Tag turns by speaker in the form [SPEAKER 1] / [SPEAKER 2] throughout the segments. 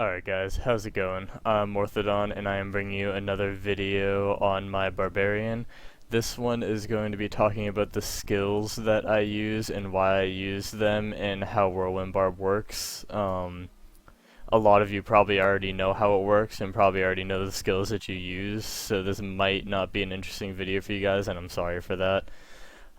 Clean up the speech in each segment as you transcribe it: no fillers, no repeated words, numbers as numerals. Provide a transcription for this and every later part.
[SPEAKER 1] Alright guys, how's it going? I'm Orthodon and I am bringing you another video on my Barbarian. This one is going to be talking about the skills that I use and why I use them and how Whirlwind Barb works. A lot of you probably already know how it works and probably already know the skills that you use, so this might not be an interesting video for you guys, and I'm sorry for that.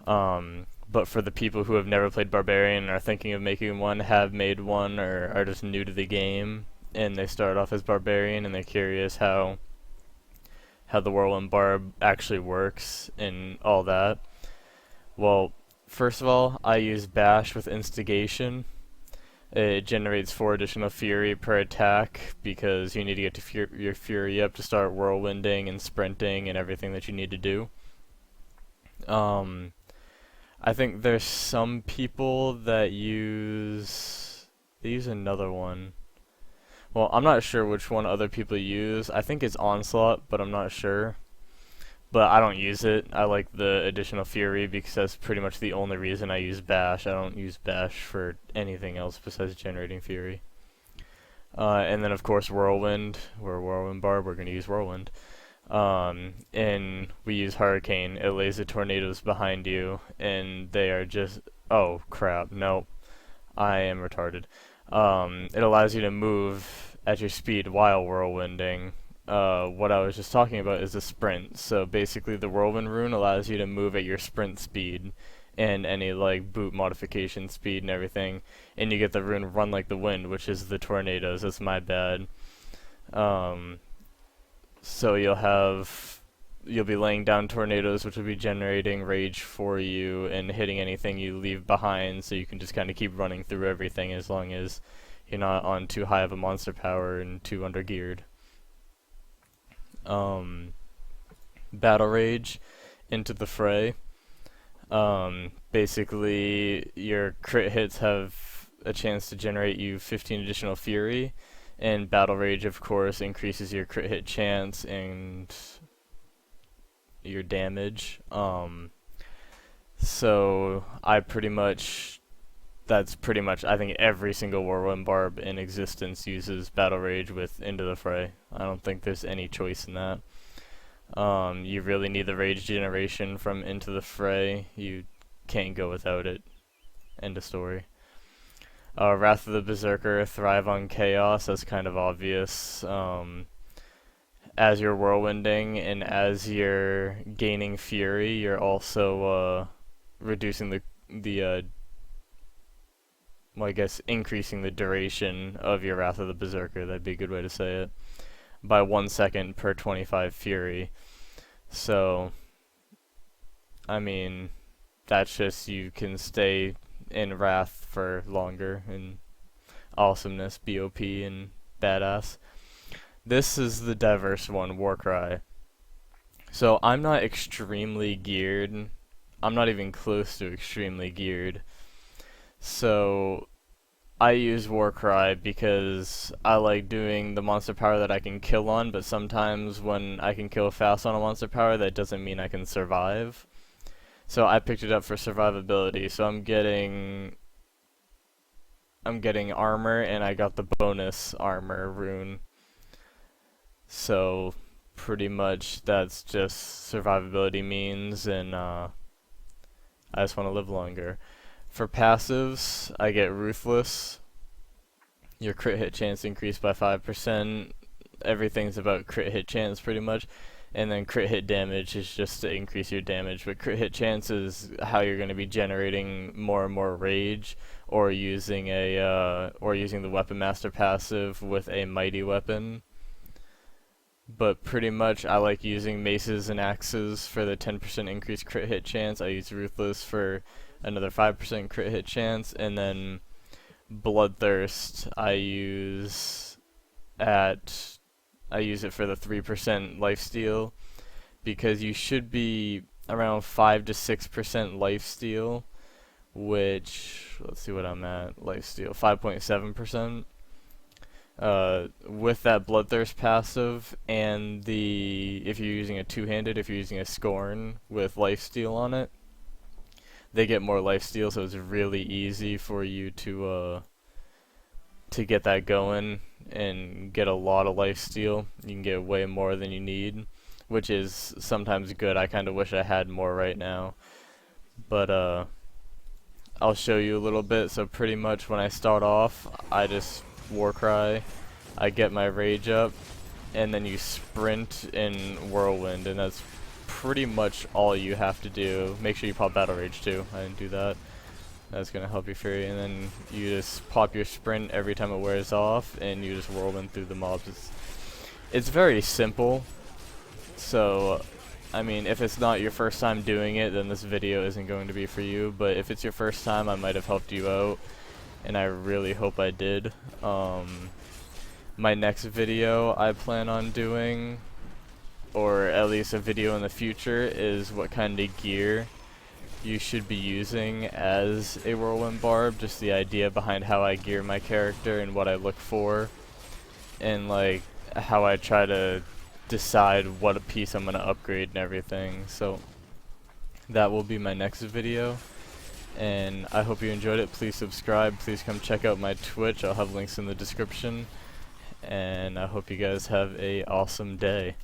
[SPEAKER 1] But for the people who have never played Barbarian and are thinking of making one, have made one, or are just new to the game, and they start off as Barbarian and they're curious how the Whirlwind Barb actually works and all that. Well, first of all, I use Bash with Instigation. It generates 4 additional Fury per attack because you need to get to your Fury up to start whirlwinding and sprinting and everything that you need to do. I think there's some people that they use another one. Well, I'm not sure which one other people use. I think it's Onslaught, but I'm not sure. But I don't use it. I like the additional Fury because that's pretty much the only reason I use Bash. I don't use Bash for anything else besides generating Fury. And then of course Whirlwind. We're Whirlwind Barb, we're going to use Whirlwind. And we use Hurricane. It lays the tornadoes behind you, and they are just... Oh, crap. Nope. I am retarded. It allows you to move at your speed while whirlwinding. What I was just talking about is the sprint. So basically the whirlwind rune allows you to move at your sprint speed and any like boot modification speed and everything, and you get the rune run like the wind, which is the tornadoes. That's my bad. So you'll be laying down tornadoes, which will be generating rage for you and hitting anything you leave behind, so you can just kind of keep running through everything as long as you're not on too high of a monster power and too undergeared. Battle Rage, Into the Fray. Basically, your crit hits have a chance to generate you 15 additional Fury, and Battle Rage, of course, increases your crit hit chance and your damage. So that's pretty much, I think every single Whirlwind Barb in existence uses Battle Rage with Into the Fray. I don't think there's any choice in that. You really need the rage generation from Into the Fray. You can't go without it. End of story. Wrath of the Berserker, thrive on chaos. That's kind of obvious. As you're whirlwinding and as you're gaining fury, you're also reducing well, I guess increasing the duration of your Wrath of the Berserker. That'd be a good way to say it. By 1 second per 25 fury. So, I mean, that's just you can stay in Wrath for longer and awesomeness, BOP, and badass. This is the diverse one, Warcry. So I'm not extremely geared. I'm not even close to extremely geared. So I use Warcry because I like doing the monster power that I can kill on, but sometimes when I can kill fast on a monster power, that doesn't mean I can survive. So I picked it up for survivability. So I'm getting armor, and I got the bonus armor rune. So pretty much that's just survivability means, and I just want to live longer. For passives, I get Ruthless. Your crit hit chance increased by 5%. Everything's about crit hit chance pretty much. And then crit hit damage is just to increase your damage. But crit hit chance is how you're going to be generating more and more rage, or using the Weapon Master passive with a mighty weapon. But pretty much I like using maces and axes for the 10% increased crit hit chance. I use Ruthless for another 5% crit hit chance, and then Bloodthirst I use it for the 3% lifesteal, because you should be around 5 to 6% lifesteal, which, let's see what I'm at, lifesteal, 5.7%. With that Bloodthirst passive, and if you're using a two-handed, if you're using a Scorn with lifesteal on it, they get more lifesteal, so it's really easy for you to get that going, and get a lot of lifesteal. You can get way more than you need, which is sometimes good. I kind of wish I had more right now, but I'll show you a little bit. So pretty much when I start off, I just Warcry, I get my rage up, and then you sprint in whirlwind, and that's pretty much all you have to do. Make sure you pop battle rage too. I didn't do that. That's gonna help you fury, and then you just pop your sprint every time it wears off, and you just whirlwind through the mobs. It's very simple. So, I mean, if it's not your first time doing it, then this video isn't going to be for you. But if it's your first time, I might have helped you out, and I really hope I did. My next video I plan on doing, or at least a video in the future, is what kind of gear you should be using as a whirlwind barb. Just the idea behind how I gear my character and what I look for, and like how I try to decide what a piece I'm gonna upgrade and everything. So that will be my next video, and I hope you enjoyed it. Please subscribe, please come check out my Twitch, I'll have links in the description, and I hope you guys have a awesome day.